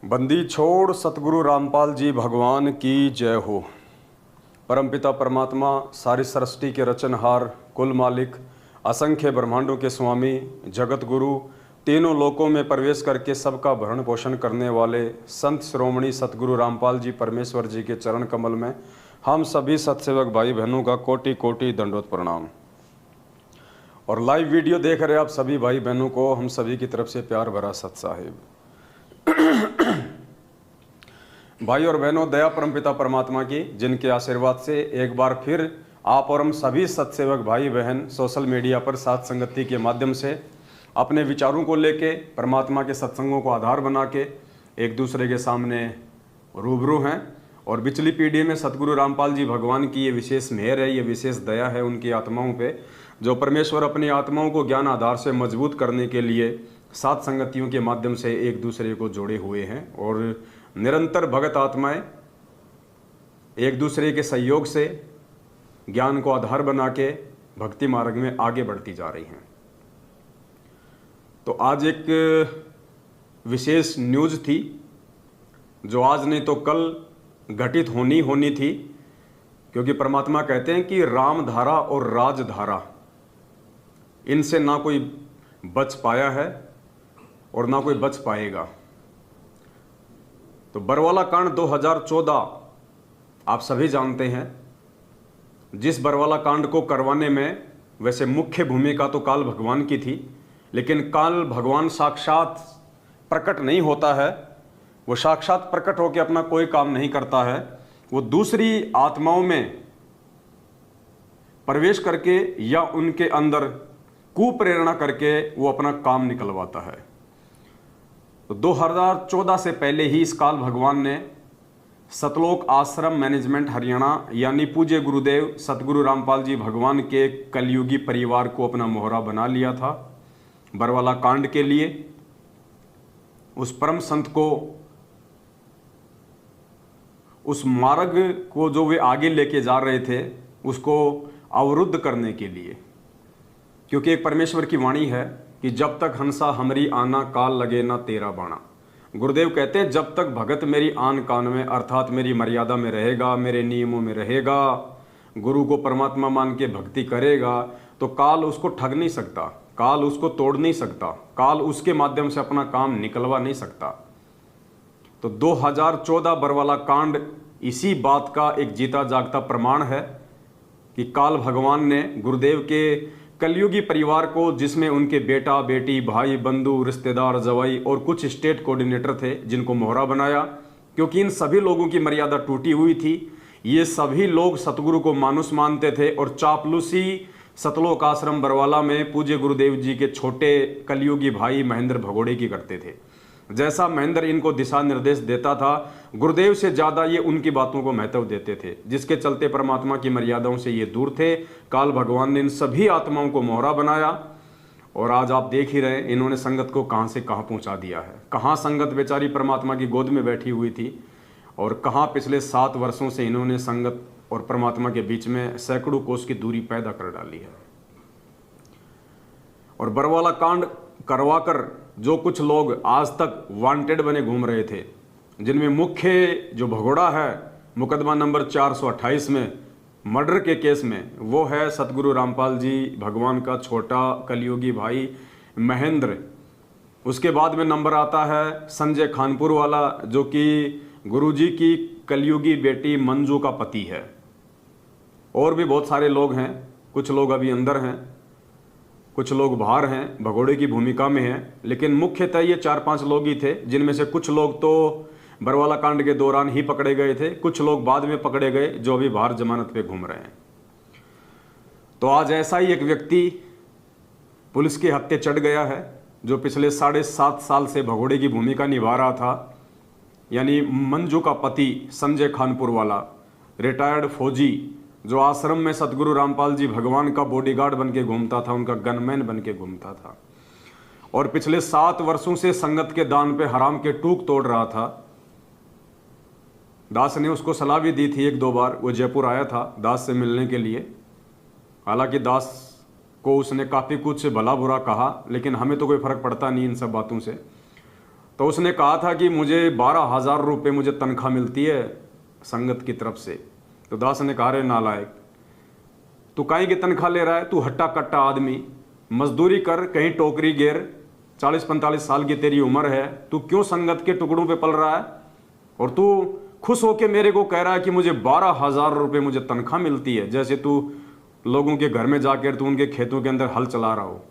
बंदी छोड़ सतगुरु रामपाल जी भगवान की जय हो। परमपिता परमात्मा सारी सृष्टि के रचनहार, कुल मालिक, असंख्य ब्रह्मांडों के स्वामी, जगत गुरु, तीनों लोकों में प्रवेश करके सबका भरण पोषण करने वाले संत श्रोमणी सतगुरु रामपाल जी परमेश्वर जी के चरण कमल में हम सभी सत्सेवक भाई बहनों का कोटि कोटि दंडवत प्रणाम। और लाइव वीडियो देख रहे आप सभी भाई बहनों को हम सभी की तरफ से प्यार भरा सत साहिब। भाई और बहनों, दया परमपिता परमात्मा की, जिनके आशीर्वाद से एक बार फिर आप और हम सभी सत्सेवक भाई बहन सोशल मीडिया पर साथ संगति के माध्यम से अपने विचारों को लेके परमात्मा के सत्संगों को आधार बना के एक दूसरे के सामने रूबरू हैं। और पिछली पीढ़ी में सतगुरु रामपाल जी भगवान की ये विशेष मेहर है, ये विशेष दया है उनकी आत्माओं पे, जो परमेश्वर अपनी आत्माओं को ज्ञान आधार से मजबूत करने के लिए सात संगतियों के माध्यम से एक दूसरे को जोड़े हुए हैं। और निरंतर भगत आत्माएं एक दूसरे के सहयोग से ज्ञान को आधार बना के भक्ति मार्ग में आगे बढ़ती जा रही हैं। तो आज एक विशेष न्यूज़ थी जो आज नहीं तो कल घटित होनी थी, क्योंकि परमात्मा कहते हैं कि राम धारा और राजधारा, इनसे ना कोई बच पाया है और ना कोई बच पाएगा। तो बरवाला कांड 2014 आप सभी जानते हैं। जिस बरवाला कांड को करवाने में वैसे मुख्य भूमिका तो काल भगवान की थी, लेकिन काल भगवान साक्षात प्रकट नहीं होता है। वो साक्षात प्रकट होकर अपना कोई काम नहीं करता है। वो दूसरी आत्माओं में प्रवेश करके या उनके अंदर कुप्रेरणा करके वो अपना काम निकलवाता है। तो 2014 से पहले ही इस काल भगवान ने सतलोक आश्रम मैनेजमेंट हरियाणा यानी पूज्य गुरुदेव सतगुरु रामपाल जी भगवान के कलयुगी परिवार को अपना मोहरा बना लिया था बरवाला कांड के लिए। उस परम संत को, उस मार्ग को जो वे आगे लेके जा रहे थे उसको अवरुद्ध करने के लिए, क्योंकि एक परमेश्वर की वाणी है कि जब तक हंसा हमरी आना, काल लगे ना तेरा बाणा। गुरुदेव कहते हैं जब तक भगत मेरी आन कान में अर्थात मेरी मर्यादा में रहेगा, मेरे नियमों में रहेगा, गुरु को परमात्मा मान के भक्ति करेगा, तो काल उसको ठग नहीं सकता, काल उसको तोड़ नहीं सकता, काल उसके माध्यम से अपना काम निकलवा नहीं सकता। तो 2014 बरवाला कांड इसी बात का एक जीता जागता प्रमाण है कि काल भगवान ने गुरुदेव के कलयुगी परिवार को, जिसमें उनके बेटा बेटी, भाई बंधु, रिश्तेदार, जवाई और कुछ स्टेट कोऑर्डिनेटर थे, जिनको मोहरा बनाया। क्योंकि इन सभी लोगों की मर्यादा टूटी हुई थी। ये सभी लोग सतगुरु को मानुष मानते थे और चापलूसी सतलोक आश्रम बरवाला में पूज्य गुरुदेव जी के छोटे कलयुगी भाई महेंद्र भगोड़े की करते थे। जैसा महेंद्र इनको दिशा निर्देश देता था, गुरुदेव से ज़्यादा ये उनकी बातों को महत्व देते थे, जिसके चलते परमात्मा की मर्यादाओं से ये दूर थे। काल भगवान ने इन सभी आत्माओं को मोहरा बनाया और आज आप देख ही रहे इन्होंने संगत को कहाँ से कहाँ पहुँचा दिया है। कहाँ संगत बेचारी परमात्मा की गोद में बैठी हुई थी और कहाँ पिछले 7 वर्षों से इन्होंने संगत और परमात्मा के बीच में सैकड़ों कोस की दूरी पैदा कर डाली है। और बरवाला कांड करवाकर जो कुछ लोग आज तक वांटेड बने घूम रहे थे, जिनमें मुख्य जो भगोड़ा है मुकदमा नंबर 428 में मर्डर के केस में, वो है सतगुरु रामपाल जी भगवान का छोटा कलयुगी भाई महेंद्र। उसके बाद में नंबर आता है संजय खानपुर वाला, जो कि गुरुजी की कलयुगी बेटी मंजू का पति है। और भी बहुत सारे लोग हैं, कुछ लोग अभी अंदर हैं, कुछ लोग बाहर हैं, भगोड़े की भूमिका में हैं, लेकिन मुख्यतः ये 4-5 लोग ही थे, जिनमें से कुछ लोग तो बरवाला कांड के दौरान ही पकड़े गए थे, कुछ लोग बाद में पकड़े गए जो अभी बाहर जमानत पे घूम रहे हैं। तो आज ऐसा ही एक व्यक्ति पुलिस के हत्थे चढ़ गया है, जो पिछले 7.5 साल से भगोड़े की भूमिका निभा रहा था, यानी मंजू का पति संजय खानपुर वाला रिटायर्ड फौजी, जो आश्रम में सतगुरु रामपाल जी भगवान का बॉडीगार्ड बन के घूमता था, उनका गनमैन बन के घूमता था और पिछले 7 वर्षों से संगत के दान पे हराम के टूक तोड़ रहा था। दास ने उसको सलाह भी दी थी 1-2 बार, वो जयपुर आया था दास से मिलने के लिए। हालांकि दास को उसने काफ़ी कुछ भला बुरा कहा, लेकिन हमें तो कोई फ़र्क पड़ता नहीं इन सब बातों से। तो उसने कहा था कि मुझे 12,000 रुपये मुझे तनख्वाह मिलती है संगत की तरफ से। तो दास ने कहा, रे नालायक, तू काहे की तनख्वाह ले रहा है? तू हट्टा कट्टा आदमी, मजदूरी कर, कहीं टोकरी गेर, 40-45 साल की तेरी उम्र है, तू क्यों संगत के टुकड़ों पे पल रहा है? और तू खुश होके मेरे को कह रहा है कि मुझे 12,000 रुपये मुझे तनख्वाह मिलती है, जैसे तू लोगों के घर में जाकर तू उनके खेतों के अंदर हल चला रहा हो।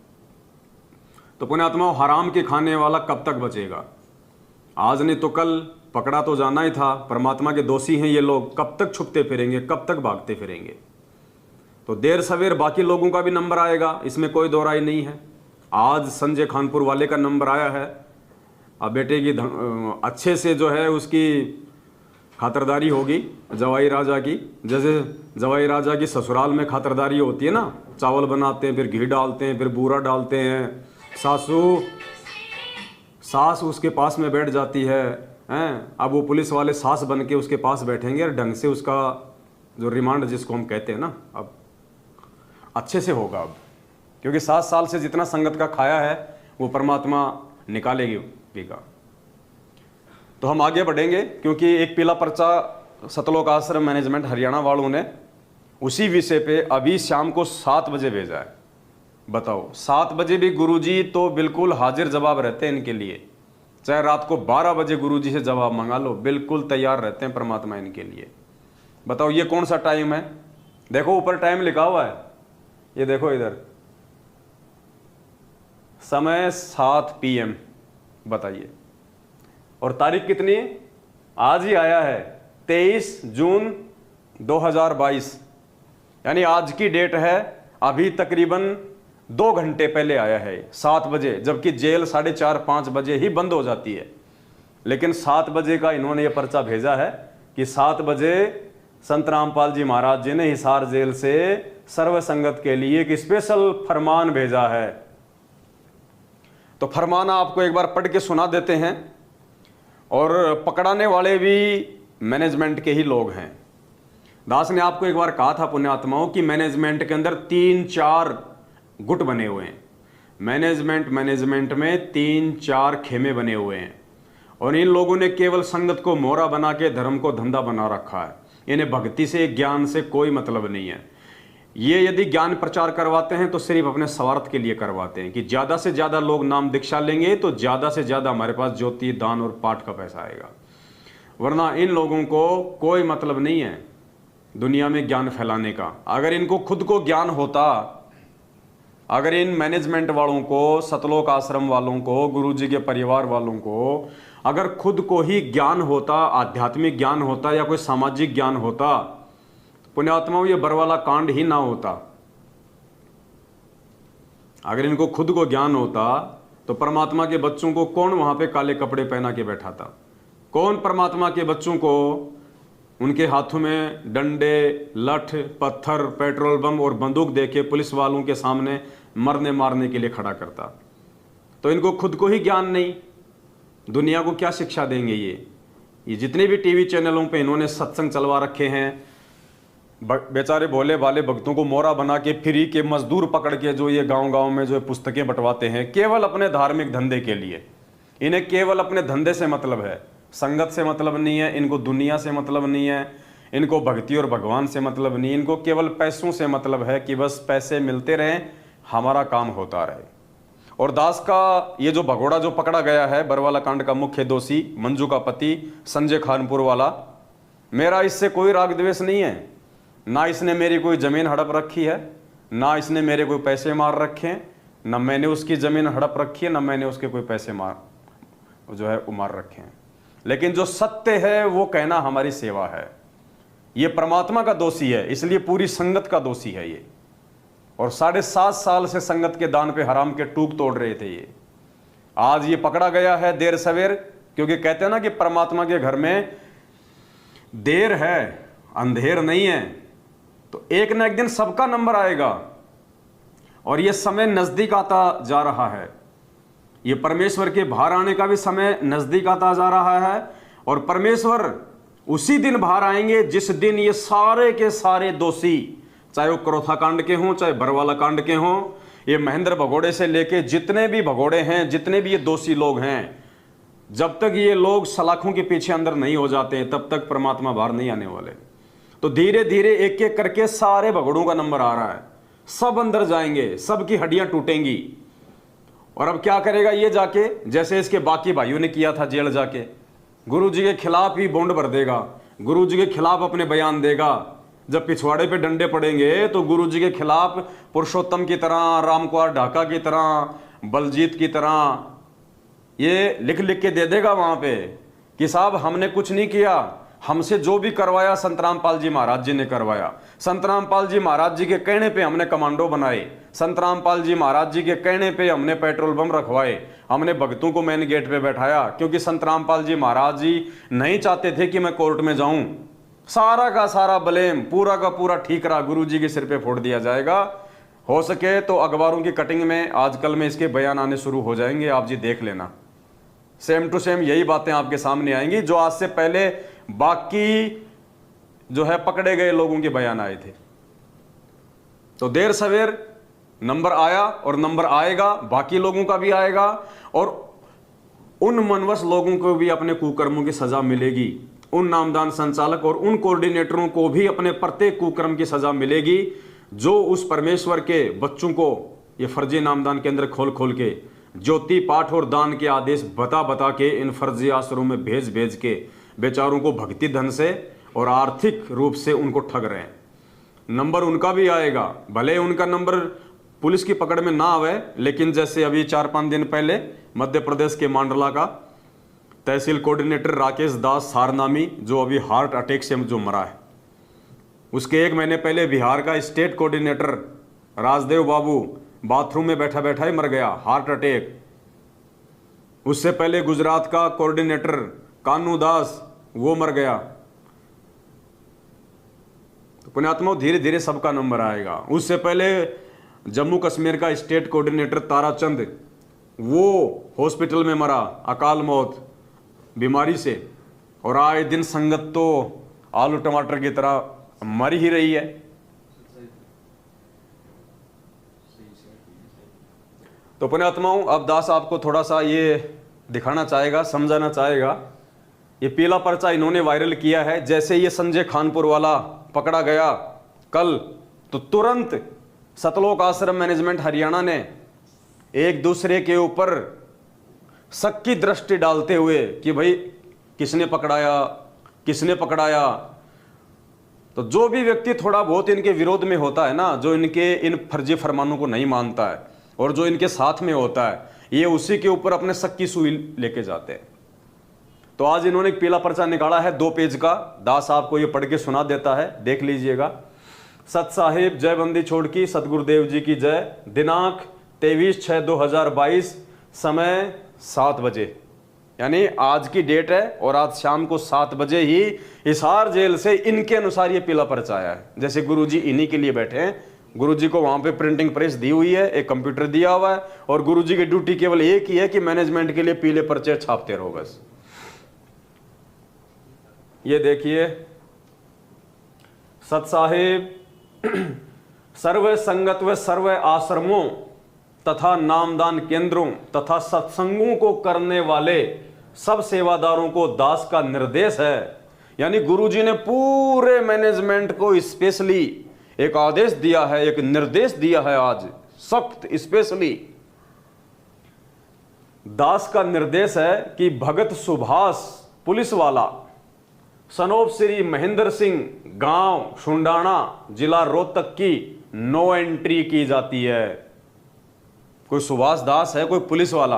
तो पुण्यात्माओं, हराम के खाने वाला कब तक बचेगा? आज नहीं तो कल पकड़ा तो जाना ही था। परमात्मा के दोषी हैं ये लोग, कब तक छुपते फिरेंगे, कब तक भागते फिरेंगे? तो देर सवेर बाकी लोगों का भी नंबर आएगा, इसमें कोई दो राय नहीं है। आज संजय खानपुर वाले का नंबर आया है। अब बेटे की अच्छे से जो है उसकी खातिरदारी होगी जवाई राजा की, जैसे जवाई राजा की ससुराल में खातिरदारी होती है ना, चावल बनाते हैं, फिर घी डालते हैं, फिर बूरा डालते हैं, सास उसके पास में बैठ जाती है हैं। अब वो पुलिस वाले सास बन के उसके पास बैठेंगे और ढंग से उसका जो रिमांड जिसको हम कहते हैं ना, अब अच्छे से होगा। अब क्योंकि 7 साल से जितना संगत का खाया है वो परमात्मा निकालेगी पीगा। तो हम आगे बढ़ेंगे, क्योंकि एक पीला पर्चा सतलोक आश्रम मैनेजमेंट हरियाणा वालों ने उसी विषय पे अभी शाम को 7 बजे भेजा है। बताओ, 7 बजे भी गुरुजी तो बिल्कुल हाजिर जवाब रहते हैं इनके लिए। चाहे रात को 12 बजे गुरुजी से जवाब मंगा लो, बिल्कुल तैयार रहते हैं परमात्मा इनके लिए। बताओ ये कौन सा टाइम है? देखो ऊपर टाइम लिखा हुआ है, ये देखो इधर, समय 7 PM। बताइए, और तारीख कितनी? आज ही आया है 23 जून 2022, यानी आज की डेट है। अभी तकरीबन 2 घंटे पहले आया है 7 बजे, जबकि जेल 4:30-5 बजे ही बंद हो जाती है। लेकिन 7 बजे का इन्होंने ये पर्चा भेजा है कि 7 बजे संत रामपाल जी महाराज जी ने हिसार जेल से सर्व संगत के लिए एक स्पेशल फरमान भेजा है। तो फरमान आपको एक बार पढ़ के सुना देते हैं। और पकड़ाने वाले भी मैनेजमेंट के ही लोग हैं। दास ने आपको एक बार कहा था पुण्यात्माओं कि मैनेजमेंट के अंदर 3-4 गुट बने हुए हैं। मैनेजमेंट में 3-4 खेमे बने हुए हैं, और इन लोगों ने केवल संगत को मोहरा बना के धर्म को धंधा बना रखा है। इन्हें भक्ति से, ज्ञान से कोई मतलब नहीं है। ये यदि ज्ञान प्रचार करवाते हैं तो सिर्फ अपने स्वार्थ के लिए करवाते हैं कि ज़्यादा से ज़्यादा लोग नाम दीक्षा लेंगे तो ज़्यादा से ज़्यादा हमारे पास ज्योति, दान और पाठ का पैसा आएगा। वरना इन लोगों को कोई मतलब नहीं है दुनिया में ज्ञान फैलाने का। अगर इनको खुद को ज्ञान होता, अगर इन मैनेजमेंट वालों को, सतलोक आश्रम वालों को, गुरुजी के परिवार वालों को अगर खुद को ही ज्ञान होता, आध्यात्मिक ज्ञान होता या कोई सामाजिक ज्ञान होता, पुण्यात्माओं ये बरवाला कांड ही ना होता। अगर इनको खुद को ज्ञान होता तो परमात्मा के बच्चों को कौन वहां पे काले कपड़े पहना के बैठा था? कौन परमात्मा के बच्चों को उनके हाथों में डंडे, लठ, पत्थर, पेट्रोल बम और बंदूक देके पुलिस वालों के सामने मरने मारने के लिए खड़ा करता? तो इनको खुद को ही ज्ञान नहीं, दुनिया को क्या शिक्षा देंगे? ये जितने भी टीवी चैनलों पे इन्होंने सत्संग चलवा रखे हैं, बेचारे भोले भाले भक्तों को मोहरा बना के फ्री के मजदूर पकड़ के जो ये गांव-गांव में जो पुस्तकें बंटवाते हैं केवल अपने धार्मिक धंधे के लिए। इन्हें केवल अपने धंधे से मतलब है, संगत से मतलब नहीं है, इनको दुनिया से मतलब नहीं है, इनको भक्ति और भगवान से मतलब नहीं है। इनको केवल पैसों से मतलब है कि बस पैसे मिलते रहें, हमारा काम होता रहे। और दास का ये जो भगोड़ा जो पकड़ा गया है, बरवाला कांड का मुख्य दोषी मंजू का पति संजय खानपुर वाला, मेरा इससे कोई राग द्वेष नहीं है। ना इसने मेरी कोई ज़मीन हड़प रखी है, ना इसने मेरे कोई पैसे मार रखे हैं, ना मैंने उसकी ज़मीन हड़प रखी है, ना मैंने उसके कोई पैसे मार रखे हैं। लेकिन जो सत्य है वो कहना हमारी सेवा है। ये परमात्मा का दोषी है, इसलिए पूरी संगत का दोषी है ये। और 7.5 साल से संगत के दान पे हराम के टूक तोड़ रहे थे ये। आज ये पकड़ा गया है देर सवेर, क्योंकि कहते हैं ना कि परमात्मा के घर में देर है, अंधेर नहीं है। तो एक न एक दिन सबका नंबर आएगा, और ये समय नजदीक आता जा रहा है। ये परमेश्वर के बाहर आने का भी समय नजदीक आता जा रहा है, और परमेश्वर उसी दिन बाहर आएंगे जिस दिन ये सारे के सारे दोषी, चाहे वो क्रोथा कांड के हों, चाहे बरवाला कांड के हों, ये महेंद्र भगोड़े से लेके जितने भी भगोड़े हैं, जितने भी ये दोषी लोग हैं, जब तक ये लोग सलाखों के पीछे अंदर नहीं हो जाते तब तक परमात्मा बाहर नहीं आने वाले। तो धीरे धीरे एक एक करके सारे भगड़ों का नंबर आ रहा है, सब अंदर जाएंगे, सबकी हड्डियां टूटेंगी। और अब क्या करेगा ये जाके, जैसे इसके बाकी भाइयों ने किया था जेल जाके, गुरु जी के खिलाफ ही बॉन्ड भर देगा, गुरु जी के खिलाफ अपने बयान देगा। जब पिछवाड़े पे डंडे पड़ेंगे तो गुरु जी के खिलाफ पुरुषोत्तम की तरह, रामकुमार ढाका की तरह, बलजीत की तरह ये लिख लिख के दे देगा वहां पे कि साहब हमने कुछ नहीं किया, हमसे जो भी करवाया संत रामपाल जी महाराज जी ने करवाया। संत रामपाल जी महाराज जी के कहने पे हमने कमांडो बनाए, संत रामपाल जी महाराज जी के कहने पे हमने पेट्रोल बम रखवाए, हमने भक्तों को मेन गेट पे बैठाया, क्योंकि संत रामपाल जी महाराज जी नहीं चाहते थे कि मैं कोर्ट में जाऊं। सारा का सारा ब्लेम, पूरा का पूरा ठीकरा गुरु जी के सिर पे फोड़ दिया जाएगा। हो सके तो अखबारों की कटिंग में आजकल में इसके बयान आने शुरू हो जाएंगे, आप जी देख लेना। सेम टू सेम यही बातें आपके सामने आएंगी जो आज से पहले बाकी जो है पकड़े गए लोगों के बयान आए थे। तो देर सवेर नंबर आया और नंबर आएगा, बाकी लोगों का भी आएगा, और उन मनवस लोगों को भी अपने कुकर्मों की सजा मिलेगी। उन नामदान संचालक और उन कोऑर्डिनेटरों को भी अपने प्रत्येक कुकर्म की सजा मिलेगी जो उस परमेश्वर के बच्चों को ये फर्जी नामदान केंद्र खोल खोल के ज्योति पाठ और दान के आदेश बता बता के इन फर्जी आश्रमों में भेज भेज के बेचारों को भक्ति धन से और आर्थिक रूप से उनको ठग रहे हैं। नंबर उनका भी आएगा, भले उनका नंबर पुलिस की पकड़ में ना आवे, लेकिन जैसे अभी 4-5 दिन पहले मध्य प्रदेश के मांडला का तहसील कोऑर्डिनेटर राकेश दास सारनामी, जो अभी हार्ट अटैक से जो मरा है, उसके 1 महीने पहले बिहार का स्टेट कोऑर्डिनेटर राजदेव बाबू बाथरूम में बैठा बैठा ही मर गया, हार्ट अटैक। उससे पहले गुजरात का कोऑर्डिनेटर कानू दास, वो मर गया। तो पुण्यात्मा धीरे धीरे सबका नंबर आएगा। उससे पहले जम्मू कश्मीर का स्टेट कोऑर्डिनेटर ताराचंद, वो हॉस्पिटल में मरा, अकाल मौत बीमारी से। और आए दिन संगत तो आलू टमाटर की तरह मर ही रही है। तो पुण्यात्माओं, अब दास आपको थोड़ा सा ये दिखाना चाहेगा, समझाना चाहेगा। ये पीला पर्चा इन्होंने वायरल किया है। जैसे ये संजय खानपुर वाला पकड़ा गया कल, तो तुरंत सतलोक आश्रम मैनेजमेंट हरियाणा ने एक दूसरे के ऊपर शक की दृष्टि डालते हुए कि भाई किसने पकड़ाया, किसने पकड़ाया। तो जो भी व्यक्ति थोड़ा बहुत इनके विरोध में होता है ना, जो इनके इन फर्जी फरमानों को नहीं मानता है और जो इनके साथ में होता है, ये उसी के ऊपर अपने शक की सुई लेके जाते हैं। तो आज इन्होंने एक पीला पर्चा निकाला है 2 पेज का। दास आपको ये पढ़ के सुना देता है, देख लीजिएगा। सत साहिब जय बंदी छोड़ की, सतगुरुदेव जी की जय। दिनांक 23/6/2022, समय 7 बजे, यानी आज की डेट है। और आज शाम को 7 बजे ही हिसार जेल से इनके अनुसार ये पीला पर्चा आया है। जैसे गुरुजी इन्हीं के लिए बैठे हैं, गुरुजी को वहां पे प्रिंटिंग प्रेस दी हुई है, एक कंप्यूटर दिया हुआ है, और गुरुजी की ड्यूटी केवल एक ही है कि मैनेजमेंट के लिए पीले पर्चे छापते रहो बस। ये देखिए, सत साहिब सर्व संगत व सर्व आश्रमों तथा नामदान केंद्रों तथा सत्संगों को करने वाले सब सेवादारों को दास का निर्देश है। यानी गुरुजी ने पूरे मैनेजमेंट को स्पेशली एक आदेश दिया है, एक निर्देश दिया है आज सख्त स्पेशली। दास का निर्देश है कि भगत सुभाष पुलिस वाला सनोप श्री महेंद्र सिंह, गांव शुंडाना, जिला रोहतक की नो एंट्री की जाती है। कोई सुभाष दास है, कोई पुलिस वाला,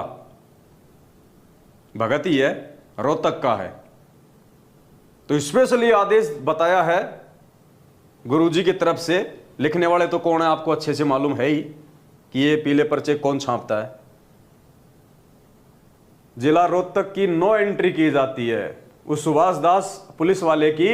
भगत ही है, रोहतक का है। तो स्पेशली आदेश बताया है गुरुजी की तरफ से। लिखने वाले तो कौन है आपको अच्छे से मालूम है ही कि ये पीले पर्चे कौन छापता है। जिला रोहतक की नो एंट्री की जाती है। उस सुभाष दास पुलिस वाले की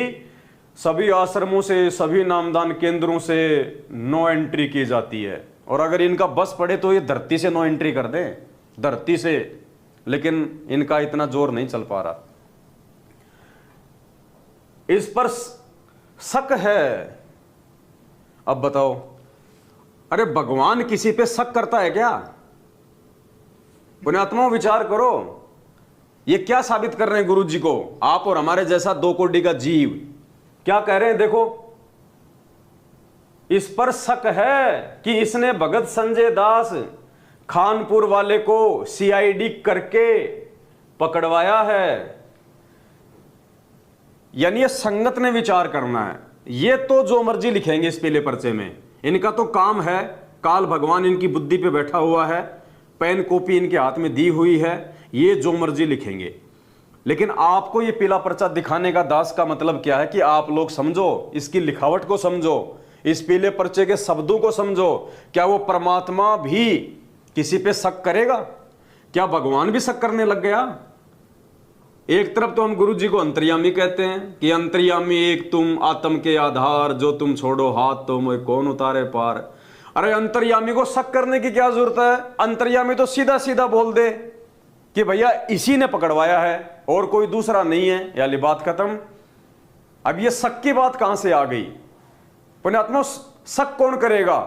सभी आश्रमों से, सभी नामदान केंद्रों से नो एंट्री की जाती है। और अगर इनका बस पड़े तो ये धरती से नो एंट्री कर दें, धरती से, लेकिन इनका इतना जोर नहीं चल पा रहा। इस पर शक है। अब बताओ, अरे भगवान किसी पे शक करता है क्या? पुण्यात्माओं विचार करो। ये क्या साबित कर रहे हैं गुरु जी को? आप और हमारे जैसा 2 कोटि का जीव क्या कह रहे हैं? देखो, इस पर शक है कि इसने भगत संजय दास खानपुर वाले को सीआईडी करके पकड़वाया है। यानी ये संगत ने विचार करना है। ये तो जो मर्जी लिखेंगे इस पीले पर्चे में, इनका तो काम है, काल भगवान इनकी बुद्धि पे बैठा हुआ है, पेन कॉपी इनके हाथ में दी हुई है, ये जो मर्जी लिखेंगे। लेकिन आपको ये पीला पर्चा दिखाने का दास का मतलब क्या है कि आप लोग समझो, इसकी लिखावट को समझो, इस पीले पर्चे के शब्दों को समझो। क्या वो परमात्मा भी किसी पे शक करेगा? क्या भगवान भी शक करने लग गया? एक तरफ तो हम गुरु जी को अंतर्यामी कहते हैं कि अंतर्यामी एक तुम, आत्म के आधार, जो तुम छोड़ो हाथ तो मैं कौन उतारे पार। अरे अंतर्यामी को शक करने की क्या जरूरत है? अंतर्यामी तो सीधा सीधा बोल दे कि भैया इसी ने पकड़वाया है और कोई दूसरा नहीं है, यानी बात खत्म। अब ये शक की बात कहां से आ गई? पुण्यात्मा, शक कौन करेगा?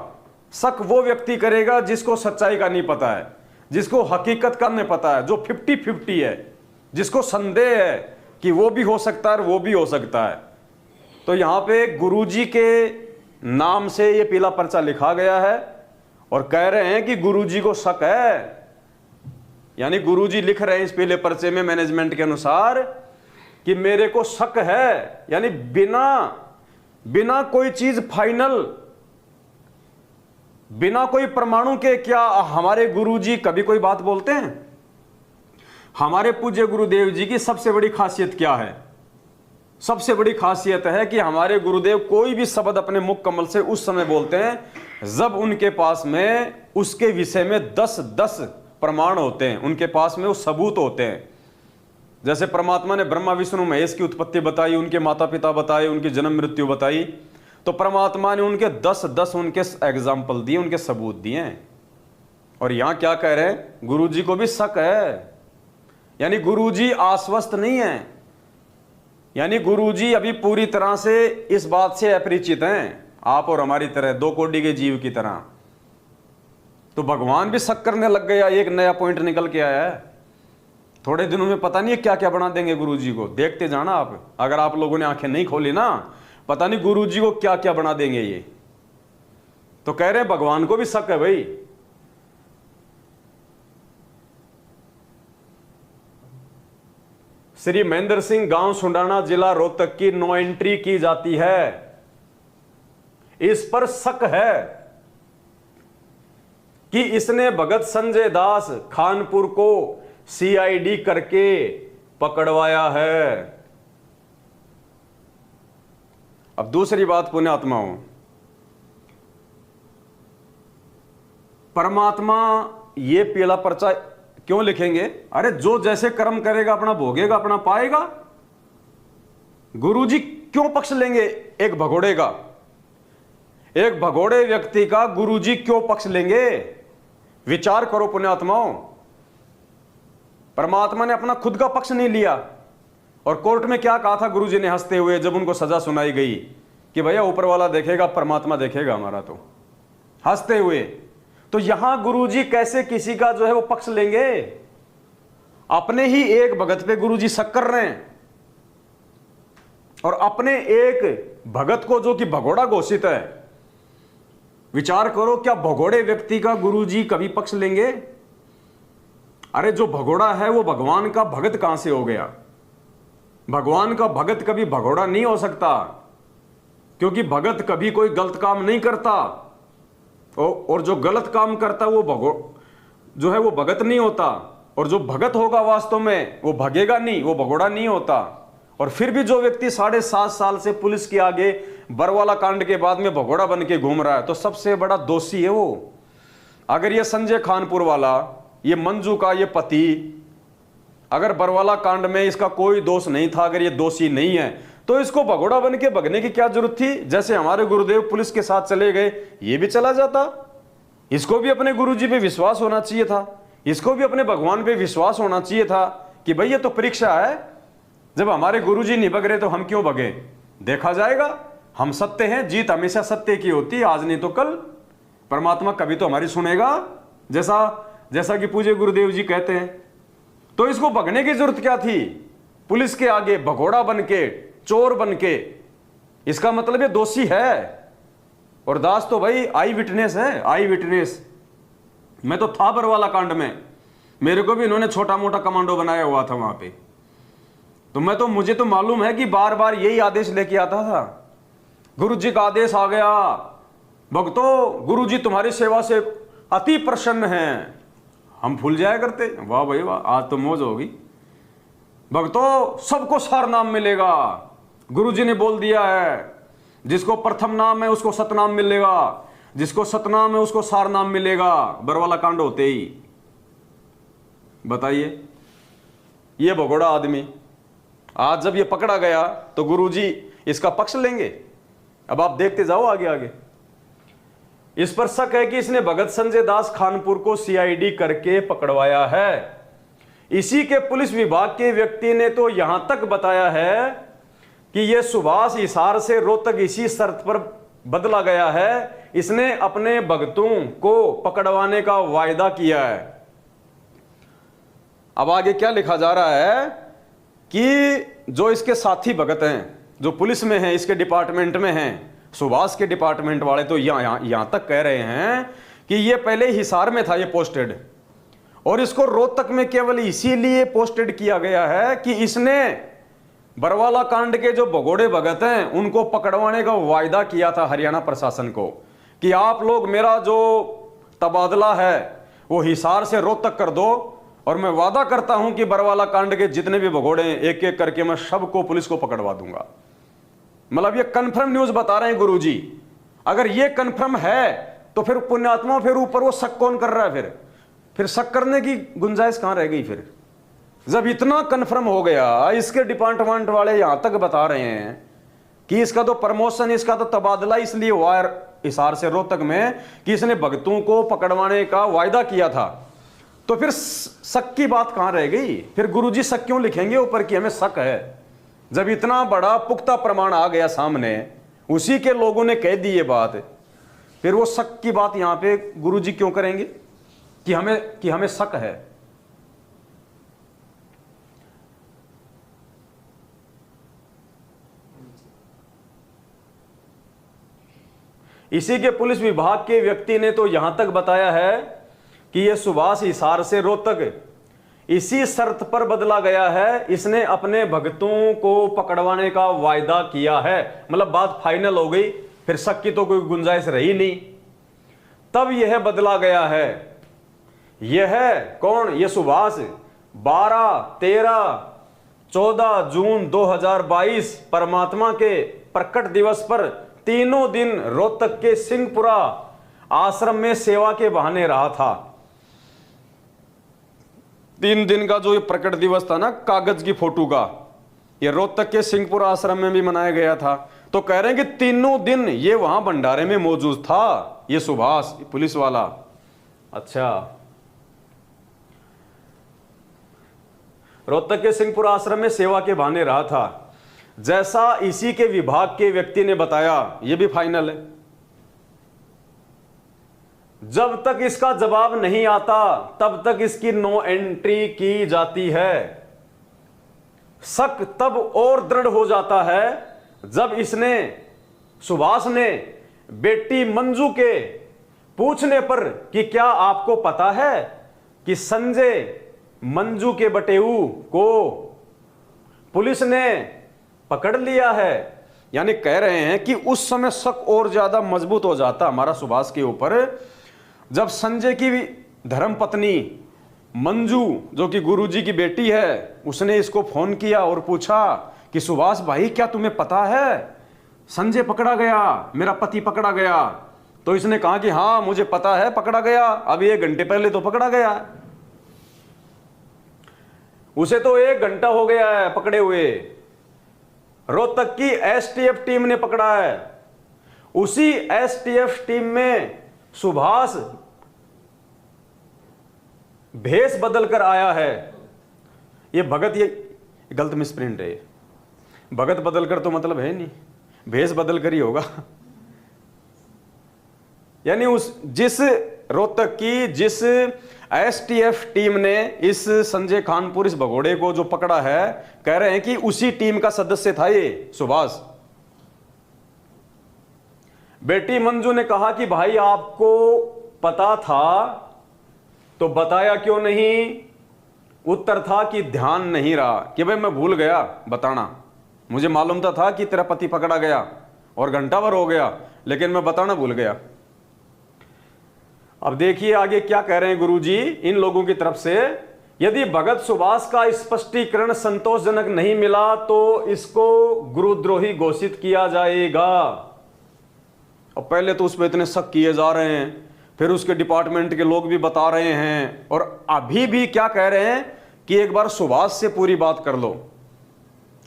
शक वो व्यक्ति करेगा जिसको सच्चाई का नहीं पता है, जिसको हकीकत का नहीं पता है, जो 50-50 है, जिसको संदेह है कि वो भी हो सकता है और वो भी हो सकता है। तो यहां पे गुरुजी के नाम से ये पीला पर्चा लिखा गया है और कह रहे हैं कि गुरुजी को शक है। यानी गुरुजी लिख रहे हैं इस पीले पर्चे में मैनेजमेंट के अनुसार कि मेरे को शक है। यानी बिना कोई चीज फाइनल, बिना कोई प्रमाणु के क्या हमारे गुरुजी कभी कोई बात बोलते हैं? हमारे पूज्य गुरुदेव जी की सबसे बड़ी खासियत क्या है? सबसे बड़ी खासियत है कि हमारे गुरुदेव कोई भी शब्द अपने मुख कमल से उस समय बोलते हैं जब उनके पास में उसके विषय में 10 प्रमाण होते हैं, उनके पास में वो सबूत होते हैं। जैसे परमात्मा ने ब्रह्मा विष्णु महेश की उत्पत्ति बताई, उनके माता पिता बताए, उनकी जन्म मृत्यु बताई, तो परमात्मा ने उनके 10 उनके एग्जाम्पल दिए, उनके सबूत दिए। और यहां क्या कह रहे हैं? गुरुजी को भी शक है। यानी गुरुजी आश्वस्त नहीं है, यानी गुरुजी अभी पूरी तरह से इस बात से अपरिचित हैं, आप और हमारी तरह 2 कोटि के जीव की तरह। तो भगवान भी शक करने लग गया। एक नया पॉइंट निकल के आया है। थोड़े दिनों में पता नहीं क्या क्या बना देंगे गुरुजी को, देखते जाना आप। अगर आप लोगों ने आंखें नहीं खोली ना, पता नहीं गुरुजी को क्या क्या बना देंगे ये। तो कह रहे हैं भगवान को भी शक है भाई। श्री महेंद्र सिंह, गांव सुंडाना, जिला रोहतक की नो एंट्री की जाती है। इस पर शक है कि इसने भगत संजय दास खानपुर को सीआईडी करके पकड़वाया है। अब दूसरी बात पुण्यात्माओं, परमात्मा ये पीला पर्चा क्यों लिखेंगे? अरे जो जैसे कर्म करेगा अपना भोगेगा, अपना पाएगा। गुरुजी क्यों पक्ष लेंगे एक भगोड़े का? एक भगोड़े व्यक्ति का गुरुजी क्यों पक्ष लेंगे? विचार करो पुण्यात्माओं। परमात्मा ने अपना खुद का पक्ष नहीं लिया। और कोर्ट में क्या कहा था गुरुजी ने हंसते हुए जब उनको सजा सुनाई गई कि भैया ऊपर वाला देखेगा, परमात्मा देखेगा हमारा, तो हंसते हुए। तो यहां गुरुजी कैसे किसी का जो है वो पक्ष लेंगे? अपने ही एक भगत पे गुरुजी शक कर रहे हैं और अपने एक भगत को जो कि भगोड़ा घोषित है। विचार करो, क्या भगोड़े व्यक्ति का गुरुजी कभी पक्ष लेंगे? अरे जो भगोड़ा है वो भगवान का भगत कहां से हो गया? भगवान का भगत कभी भगोड़ा नहीं हो सकता, क्योंकि भगत कभी कोई गलत काम नहीं करता। और जो गलत काम करता वो जो है वो भगत नहीं होता। और जो भगत होगा वास्तव में वो भगेगा नहीं, वो भगोड़ा नहीं होता। और फिर भी जो व्यक्ति 7.5 साल से पुलिस के आगे बरवाला कांड के बाद में भगोड़ा बन के घूम रहा है, तो सबसे बड़ा दोषी है वो। अगर ये संजय खानपुर वाला, ये मंजू का ये पति, अगर बरवाला कांड में इसका कोई दोष नहीं था, अगर ये दोषी नहीं है, तो इसको भगोड़ा बन के भगने की क्या जरूरत थी? जैसे हमारे गुरुदेव पुलिस के साथ चले गए, ये भी चला जाता। इसको भी अपने गुरुजी पे विश्वास होना चाहिए था, इसको भी अपने भगवान पे विश्वास होना चाहिए था कि भाई ये तो परीक्षा है, जब हमारे गुरुजी नहीं भग रहे तो हम क्यों भगे? देखा जाएगा, हम सत्य हैं, जीत हमेशा सत्य की होती है, आज नहीं तो कल। परमात्मा कभी तो हमारी सुनेगा, जैसा कि पूज्य गुरुदेव जी कहते हैं। तो इसको भगने की जरूरत क्या थी? पुलिस के आगे भगोड़ा बन के, चोर बन के। इसका मतलब ये दोषी है। और दास तो भाई आई विटनेस है, आई विटनेस। मैं तो था बरवाला कांड में, मेरे को भी इन्होंने छोटा मोटा कमांडो बनाया हुआ था वहां पे। तो मुझे तो मालूम है कि बार बार यही आदेश लेके आता था। गुरु जी का आदेश आ गया, भक्तों गुरु जी तुम्हारी सेवा से अति प्रसन्न हैं। हम भूल जाया करते, वाह भाई वाह, आज तो मौज होगी। भक्तों सबको सार नाम मिलेगा, गुरु जी ने बोल दिया है। जिसको प्रथम नाम है उसको सतनाम मिलेगा, जिसको सतनाम है उसको सार नाम मिलेगा। बरवाला कांड होते ही बताइए, ये भगोड़ा आदमी आज जब ये पकड़ा गया तो गुरुजी इसका पक्ष लेंगे। अब आप देखते जाओ आगे आगे। इस पर शक है कि इसने भगत संजय दास खानपुर को सीआईडी करके पकड़वाया है। इसी के पुलिस विभाग के व्यक्ति ने तो यहां तक बताया है कि यह सुभाष हिसार से रोहतक इसी शर्त पर बदला गया है, इसने अपने भक्तों को पकड़वाने का वायदा किया है। अब आगे क्या लिखा जा रहा है कि जो इसके साथी भगत हैं, जो पुलिस में हैं, इसके डिपार्टमेंट में हैं, सुभाष के डिपार्टमेंट वाले, तो यहां तक कह रहे हैं कि ये पहले हिसार में था ये पोस्टेड, और इसको रोहतक में केवल इसीलिए पोस्टेड किया गया है कि इसने बरवाला कांड के जो भगोड़े भगत हैं उनको पकड़वाने का वायदा किया था हरियाणा प्रशासन को कि आप लोग मेरा जो तबादला है वो हिसार से रोहतक कर दो, और मैं वादा करता हूं कि बरवाला कांड के जितने भी भगोड़े हैं एक एक करके मैं सबको पुलिस को पकड़वा दूंगा। मतलब ये कंफर्म न्यूज बता रहे हैं गुरुजी। अगर ये कंफर्म है तो फिर पुण्यात्मा, फिर ऊपर वो शक कौन कर रहा है? फिर शक करने की गुंजाइश कहां रह गई? फिर जब इतना कंफर्म हो गया, इसके डिपार्टमेंट वाले यहां तक बता रहे हैं कि इसका तो प्रमोशन, इसका तो तबादला इसलिए हुआ हिसार से रोहतक में कि इसने भक्तों को पकड़वाने का वायदा किया था, तो फिर शक की बात कहां रह गई? फिर गुरुजी शक क्यों लिखेंगे ऊपर कि हमें शक है? जब इतना बड़ा पुख्ता प्रमाण आ गया सामने, उसी के लोगों ने कह दी ये बात, फिर वो शक की बात यहां पे गुरुजी क्यों करेंगे कि हमें शक है? इसी के पुलिस विभाग के व्यक्ति ने तो यहां तक बताया है कि यह सुभाष हिसार से रोहतक इसी शर्त पर बदला गया है, इसने अपने भक्तों को पकड़वाने का वायदा किया है। मतलब बात फाइनल हो गई, फिर शक की तो कोई गुंजाइश रही नहीं। तब यह बदला गया है। यह कौन? यह सुभाष 12, 13, 14 जून 2022 परमात्मा के प्रकट दिवस पर तीनों दिन रोहतक के सिंहपुरा आश्रम में सेवा के बहाने रहा था। 3 दिन का जो ये प्रकट दिवस था ना, कागज की फोटो का, ये रोहतक के सिंहपुरा आश्रम में भी मनाया गया था। तो कह रहे हैं कि तीनों दिन ये वहां भंडारे में मौजूद था, ये सुभाष पुलिस वाला। अच्छा, रोहतक के सिंहपुरा आश्रम में सेवा के बहाने रहा था, जैसा इसी के विभाग के व्यक्ति ने बताया। ये भी फाइनल है। जब तक इसका जवाब नहीं आता तब तक इसकी नो एंट्री की जाती है। शक तब और दृढ़ हो जाता है जब इसने, सुभाष ने, बेटी मंजू के पूछने पर कि क्या आपको पता है कि संजय मंजू के बटेऊ को पुलिस ने पकड़ लिया है, यानी कह रहे हैं कि उस समय शक और ज्यादा मजबूत हो जाता हमारा सुभाष के ऊपर जब संजय की धर्मपत्नी मंजू, जो कि गुरुजी की बेटी है, उसने इसको फोन किया और पूछा कि सुभाष भाई क्या तुम्हें पता है संजय पकड़ा गया, मेरा पति पकड़ा गया? तो इसने कहा कि हाँ मुझे पता है, पकड़ा गया, अभी 1 घंटे पहले तो पकड़ा गया। उसे तो 1 घंटा हो गया है पकड़े हुए। रोहतक की एसटीएफ टीम ने पकड़ा है। उसी एसटीएफ टीम में सुभाष भेष बदल कर आया है। ये भगत, ये गलत मिसप्रिंट है। भगत बदल कर तो मतलब है नहीं, भेष बदल कर ही होगा। यानी उस जिस रोहतक की जिस एसटीएफ टीम ने इस संजय खानपुर, इस भगोड़े को जो पकड़ा है, कह रहे हैं कि उसी टीम का सदस्य था ये सुभाष। बेटी मंजू ने कहा कि भाई आपको पता था तो बताया क्यों नहीं? उत्तर था कि ध्यान नहीं रहा, कि भाई मैं भूल गया बताना, मुझे मालूम था कि तेरा पति पकड़ा गया और घंटा भर हो गया, लेकिन मैं बताना भूल गया। अब देखिए आगे क्या कह रहे हैं गुरुजी इन लोगों की तरफ से। यदि भगत सुभाष का स्पष्टीकरण संतोषजनक नहीं मिला तो इसको गुरुद्रोही घोषित किया जाएगा। अब पहले तो उस पर इतने शक किए जा रहे हैं, फिर उसके डिपार्टमेंट के लोग भी बता रहे हैं, और अभी भी क्या कह रहे हैं कि एक बार सुभाष से पूरी बात कर लो,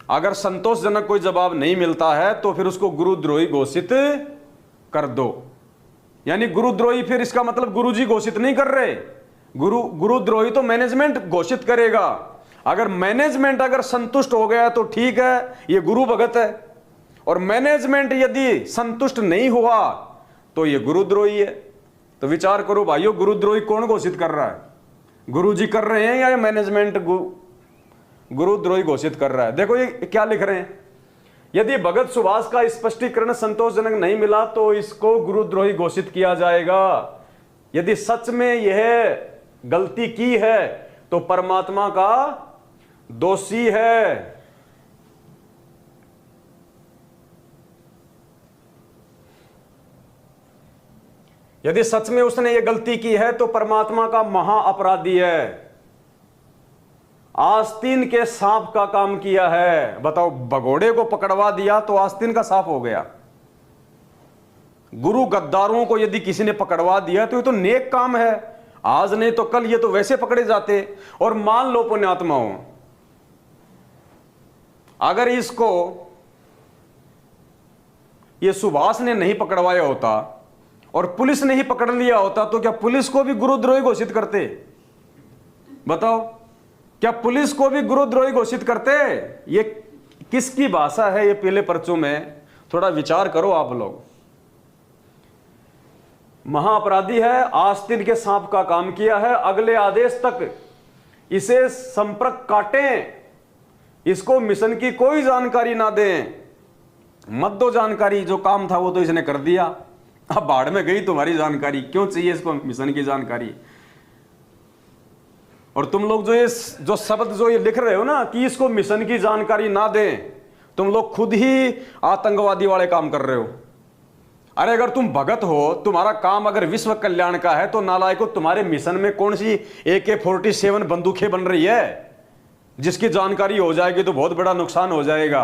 अगर संतोषजनक कोई जवाब नहीं मिलता है तो फिर उसको गुरुद्रोही घोषित कर दो। यानी गुरुद्रोही, फिर इसका मतलब गुरुजी घोषित नहीं कर रहे, गुरुद्रोही तो मैनेजमेंट घोषित करेगा। अगर मैनेजमेंट अगर संतुष्ट हो गया तो ठीक है, ये गुरु भगत है, और मैनेजमेंट यदि संतुष्ट नहीं हुआ तो ये गुरुद्रोही है। तो विचार करो भाइयों, गुरुद्रोही कौन घोषित कर रहा है? गुरुजी कर रहे हैं या मैनेजमेंट गुरुद्रोही घोषित कर रहा है? देखो ये क्या लिख रहे हैं, यदि भगत सुभाष का स्पष्टीकरण संतोषजनक नहीं मिला तो इसको गुरुद्रोही घोषित किया जाएगा। यदि सच में यह गलती की है तो परमात्मा का दोषी है। यदि सच में उसने ये गलती की है तो परमात्मा का महा अपराधी है। आस्तीन के सांप का काम किया है। बताओ, भगोड़े को पकड़वा दिया तो आस्तीन का सांप हो गया। गुरु गद्दारों को यदि किसी ने पकड़वा दिया तो ये तो नेक काम है, आज नहीं तो कल ये तो वैसे पकड़े जाते। और मान लो पुण्यात्माओं, अगर इसको ये सुभाष ने नहीं पकड़वाया होता और पुलिस ने ही पकड़ लिया होता तो क्या पुलिस को भी गुरुद्रोही घोषित करते? बताओ, क्या पुलिस को भी गुरुद्रोही घोषित करते? ये किसकी भाषा है ये पहले पर्चों में थोड़ा विचार करो आप लोग। महाअपराधी है, आस्तीन के सांप का काम किया है, अगले आदेश तक इसे संपर्क काटें, इसको मिशन की कोई जानकारी ना दें, मत दो जानकारी। जो काम था वो तो इसने कर दिया, अब बाढ़ में गई तुम्हारी जानकारी, क्यों चाहिए इसको मिशन की जानकारी? और तुम लोग जो शब्द जो ये लिख रहे हो ना कि इसको मिशन की जानकारी ना दें, तुम लोग खुद ही आतंकवादी वाले काम कर रहे हो। अरे अगर तुम भगत हो, तुम्हारा काम अगर विश्व कल्याण का है तो नालायकों, तुम्हारे मिशन में कौन सी AK-47 बंदूकें बन रही है जिसकी जानकारी हो जाएगी तो बहुत बड़ा नुकसान हो जाएगा।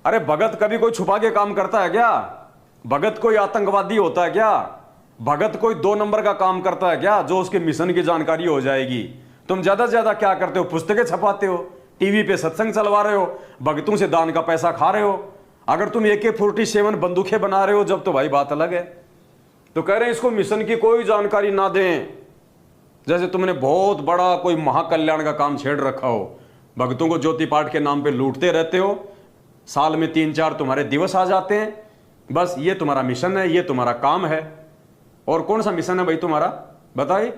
अरे भगत कभी कोई छुपा के काम करता है क्या? भगत कोई आतंकवादी होता है क्या? भगत कोई 2 नंबर का काम करता है क्या जो उसके मिशन की जानकारी हो जाएगी? तुम ज्यादा से ज्यादा क्या करते हो? पुस्तकें छपाते हो, टीवी पे सत्संग चलवा रहे हो, भगतों से दान का पैसा खा रहे हो। अगर तुम AK-47 बंदूकें बना रहे हो जब तो भाई बात अलग है। तो कह रहे हैं इसको मिशन की कोई जानकारी ना दें, जैसे तुमने बहुत बड़ा कोई महाकल्याण का काम छेड़ रखा हो। भक्तों को ज्योति पाठ के नाम पे लूटते रहते हो, साल में 3-4 तुम्हारे दिवस आ जाते हैं, बस ये तुम्हारा मिशन है, ये तुम्हारा काम है। और कौन सा मिशन है भाई तुम्हारा? बताइए।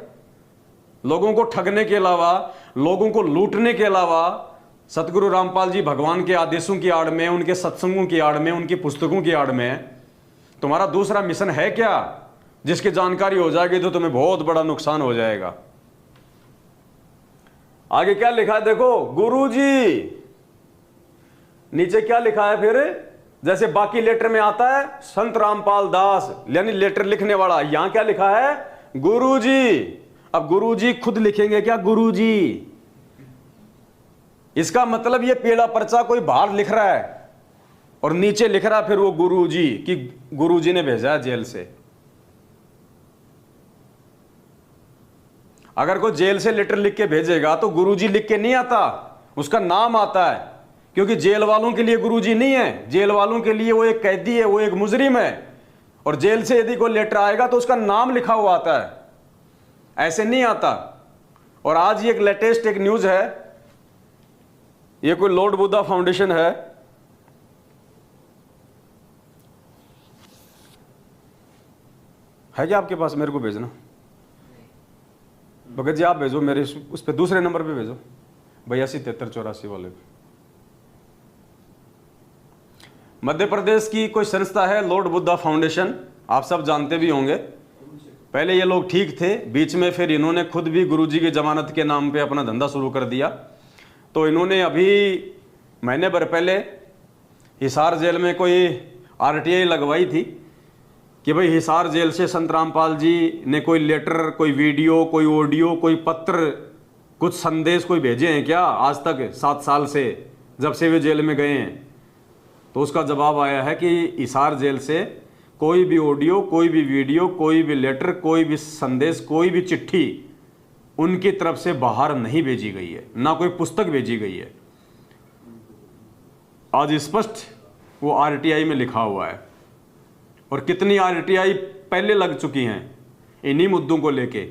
लोगों को ठगने के अलावा, लोगों को लूटने के अलावा, सतगुरु रामपाल जी भगवान के आदेशों की आड़ में, उनके सत्संगों की आड़ में, उनकी पुस्तकों की आड़ में तुम्हारा दूसरा मिशन है क्या जिसकी जानकारी हो जाएगी तो तुम्हें बहुत बड़ा नुकसान हो जाएगा। आगे क्या लिखा है देखो, गुरुजी। नीचे क्या लिखा है फिर? जैसे बाकी लेटर में आता है संत रामपाल दास, यानी लेटर लिखने वाला, यहां क्या लिखा है? गुरुजी। अब गुरुजी खुद लिखेंगे क्या? गुरुजी। इसका मतलब ये पीला पर्चा कोई बाहर लिख रहा है और नीचे लिख रहा फिर वो गुरुजी, कि गुरुजी ने भेजा है जेल से। अगर कोई जेल से लेटर लिख के भेजेगा तो गुरुजी लिख के नहीं आता, उसका नाम आता है, क्योंकि जेल वालों के लिए गुरुजी नहीं है, जेल वालों के लिए वो एक कैदी है, वो एक मुजरिम है। और जेल से यदि कोई लेटर आएगा तो उसका नाम लिखा हुआ आता है, ऐसे नहीं आता। और आज ये एक लेटेस्ट एक न्यूज है, ये कोई लॉर्ड बुद्धा फाउंडेशन है, क्या आपके पास? मेरे को भेजना। भगत जी आप भेजो मेरे उस पे दूसरे नंबर पे भेजो 827384 वाले पे। मध्य प्रदेश की कोई संस्था है लॉर्ड बुद्धा फाउंडेशन, आप सब जानते भी होंगे। पहले ये लोग ठीक थे, बीच में फिर इन्होंने खुद भी गुरुजी की जमानत के नाम पे अपना धंधा शुरू कर दिया। तो इन्होंने अभी महीने भर पहले हिसार जेल में कोई आरटीआई लगवाई थी कि भाई हिसार जेल से संत रामपाल जी ने कोई लेटर, कोई वीडियो, कोई ऑडियो, कोई पत्र, कुछ संदेश कोई भेजे हैं क्या आज तक 7 साल से जब से वे जेल में गए हैं। तो उसका जवाब आया है कि हिसार जेल से कोई भी ऑडियो, कोई भी वीडियो, कोई भी लेटर, कोई भी संदेश, कोई भी चिट्ठी उनकी तरफ से बाहर नहीं भेजी गई है, ना कोई पुस्तक भेजी गई है। आज स्पष्ट वो आरटीआई में लिखा हुआ है। और कितनी आरटीआई पहले लग चुकी हैं इन्हीं मुद्दों को लेके।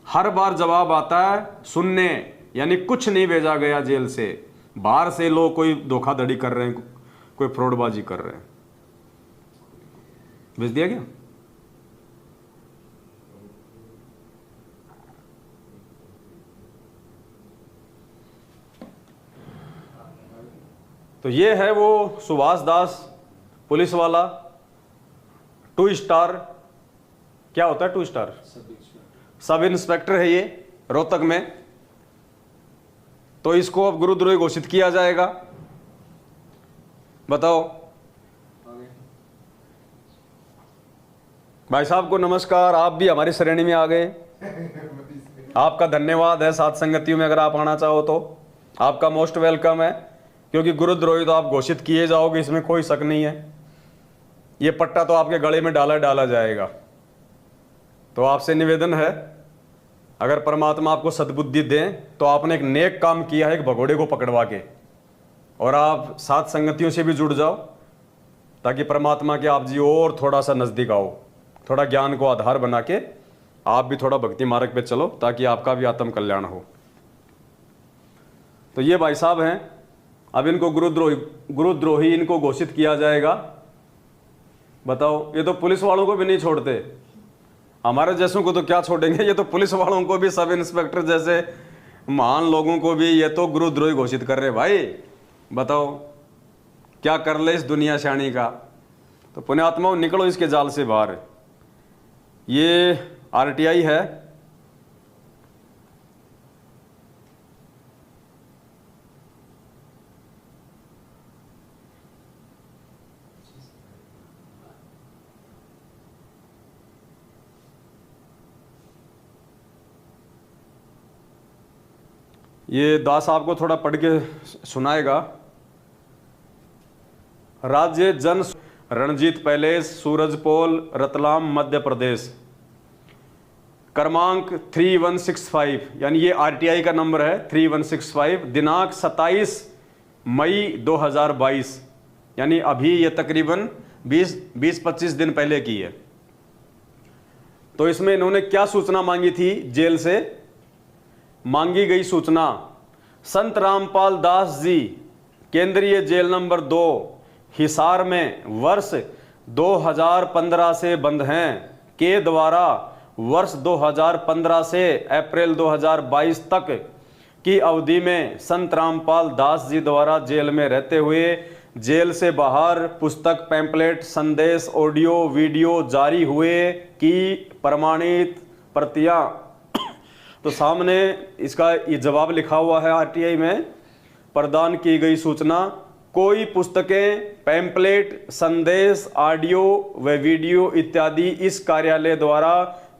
हर बार जवाब आता है सुनने, यानी कुछ नहीं भेजा गया जेल से, बाहर से लोग कोई धोखाधड़ी कर रहे हैं, कोई फ्रॉडबाजी कर रहे हैं। भेज दिया गया। तो ये है वो सुभाष दास पुलिस वाला 2 स्टार, क्या होता है 2 स्टार, सब इंस्पेक्टर है ये रोहतक में। तो इसको अब गुरुद्रोही घोषित किया जाएगा। बताओ भाई साहब को नमस्कार, आप भी हमारी श्रेणी में आ गए। आपका धन्यवाद है साथ संगतियों में, अगर आप आना चाहो तो आपका मोस्ट वेलकम है, क्योंकि गुरुद्रोही तो आप घोषित किए जाओगे, इसमें कोई शक नहीं है। ये पट्टा तो आपके गले में डाला जाएगा। तो आपसे निवेदन है, अगर परमात्मा आपको सद्बुद्धि दें तो आपने एक नेक काम किया है, एक भगोड़े को पकड़वा के, और आप साथ संगतियों से भी जुड़ जाओ ताकि परमात्मा के आप जी और थोड़ा सा नजदीक आओ, थोड़ा ज्ञान को आधार बना के आप भी थोड़ा भक्ति मार्ग पे चलो ताकि आपका भी आत्म कल्याण हो। तो ये भाई साहब हैं, अब इनको गुरुद्रोही इनको घोषित किया जाएगा। बताओ, ये तो पुलिस वालों को भी नहीं छोड़ते, हमारे जैसों को तो क्या छोड़ेंगे, ये तो पुलिस वालों को भी, सब इंस्पेक्टर जैसे महान लोगों को भी ये तो गुरुद्रोही घोषित कर रहे। भाई बताओ क्या कर ले इस दुनिया शानी का। तो पुण्यात्माओं निकलो इसके जाल से बाहर। ये आरटीआई है, ये दास आपको थोड़ा पढ़ के सुनाएगा। राज्य जन रणजीत पैलेस, सूरजपोल, रतलाम, मध्य प्रदेश, क्रमांक 3165, यानी ये आरटीआई का नंबर है 3165, दिनांक 27 मई 2022, यानी अभी ये तकरीबन 20-25 दिन पहले की है। तो इसमें इन्होंने क्या सूचना मांगी थी जेल से? मांगी गई सूचना, संत रामपाल दास जी केंद्रीय जेल नंबर 2 हिसार में वर्ष 2015 से बंद हैं के द्वारा वर्ष 2015 से अप्रैल 2022 तक की अवधि में संत रामपाल दास जी द्वारा जेल में रहते हुए जेल से बाहर पुस्तक, पैम्पलेट, संदेश, ऑडियो, वीडियो जारी हुए की प्रमाणित प्रतियां। तो सामने इसका ये जवाब लिखा हुआ है आरटीआई में, प्रदान की गई सूचना, कोई पुस्तकें, पैम्पलेट, संदेश, ऑडियो व वीडियो इत्यादि इस कार्यालय द्वारा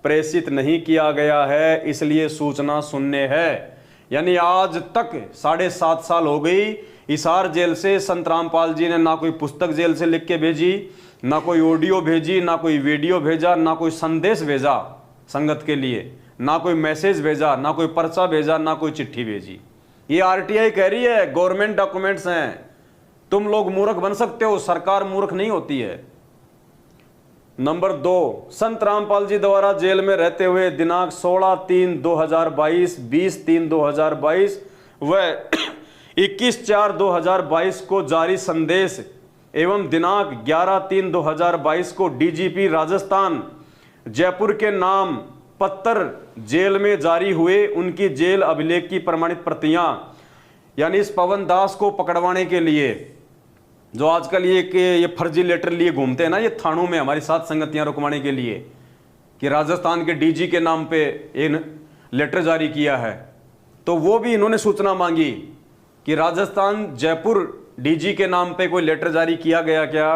प्रेषित नहीं किया गया है, इसलिए सूचना शून्य है। यानी आज तक 7.5 साल हो गई, हिसार जेल से संत रामपाल जी ने ना कोई पुस्तक जेल से लिख के भेजी, ना कोई ऑडियो भेजी, ना कोई वीडियो भेजा, ना कोई संदेश भेजा संगत के लिए, ना कोई मैसेज भेजा, ना कोई पर्चा भेजा, ना कोई चिट्ठी भेजी। ये आरटीआई कह रही है गवर्नमेंट डॉक्यूमेंट्स हैं, तुम लोग मूर्ख बन सकते हो, सरकार मूर्ख नहीं होती है। नंबर 2, संत रामपाल जी द्वारा जेल में रहते हुए दिनांक 16/3/2022, 20/3/2022 व 21/4/2022 को जारी संदेश एवं दिनांक 11/3/2022 को डीजीपी राजस्थान जयपुर के नाम पत्र जेल में जारी हुए, उनकी जेल अभिलेख की प्रमाणित प्रतियां, यानी इस पवन दास को पकड़वाने के लिए जो आजकल ये फर्जी लेटर लिए घूमते हैं ना, ये थानों में हमारी साथ संगतियां रुकवाने के लिए कि राजस्थान के डीजी के नाम पे इन लेटर जारी किया है, तो वो भी इन्होंने सूचना मांगी कि राजस्थान जयपुर डीजी के नाम पे कोई लेटर जारी किया गया क्या।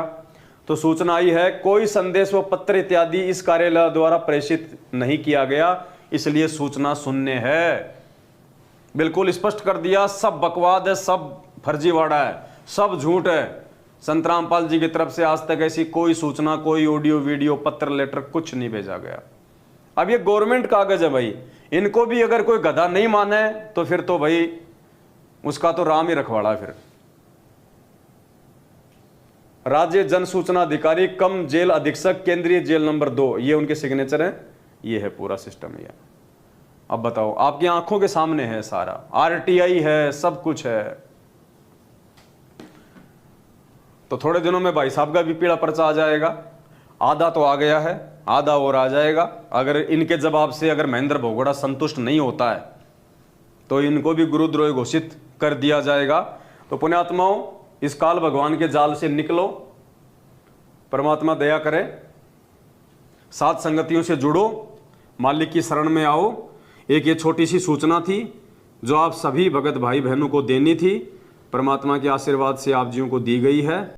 तो सूचना आई है कोई संदेश व पत्र इत्यादि इस कार्यालय द्वारा प्रेषित नहीं किया गया, इसलिए सूचना शून्य है। बिल्कुल स्पष्ट कर दिया, सब बकवाद है, सब फर्जीवाड़ा है, सब झूठ है। संत रामपाल जी की तरफ से आज तक ऐसी कोई सूचना, कोई ऑडियो वीडियो पत्र लेटर कुछ नहीं भेजा गया। अब ये गवर्नमेंट कागज है भाई, इनको भी अगर कोई गधा नहीं माने तो फिर तो भाई उसका तो राम ही रखवाड़ा है। फिर राज्य जन सूचना अधिकारी कम जेल अधीक्षक केंद्रीय जेल नंबर 2, ये उनके सिग्नेचर हैं, ये है पूरा सिस्टम। ये अब बताओ, आपकी आंखों के सामने है सारा, आरटीआई है, सब कुछ है। तो थोड़े दिनों में भाई साहब का भी पीला पर्चा आ जाएगा, आधा तो आ गया है, आधा और आ जाएगा। अगर इनके जवाब से अगर महेंद्र भगोड़ा संतुष्ट नहीं होता है तो इनको भी गुरुद्रोही घोषित कर दिया जाएगा। तो पुण्यात्माओं, इस काल भगवान के जाल से निकलो, परमात्मा दया करे, सात संगतियों से जुड़ो, मालिक की शरण में आओ। एक ये छोटी सी सूचना थी जो आप सभी भगत भाई बहनों को देनी थी, परमात्मा के आशीर्वाद से आप जियों को दी गई है।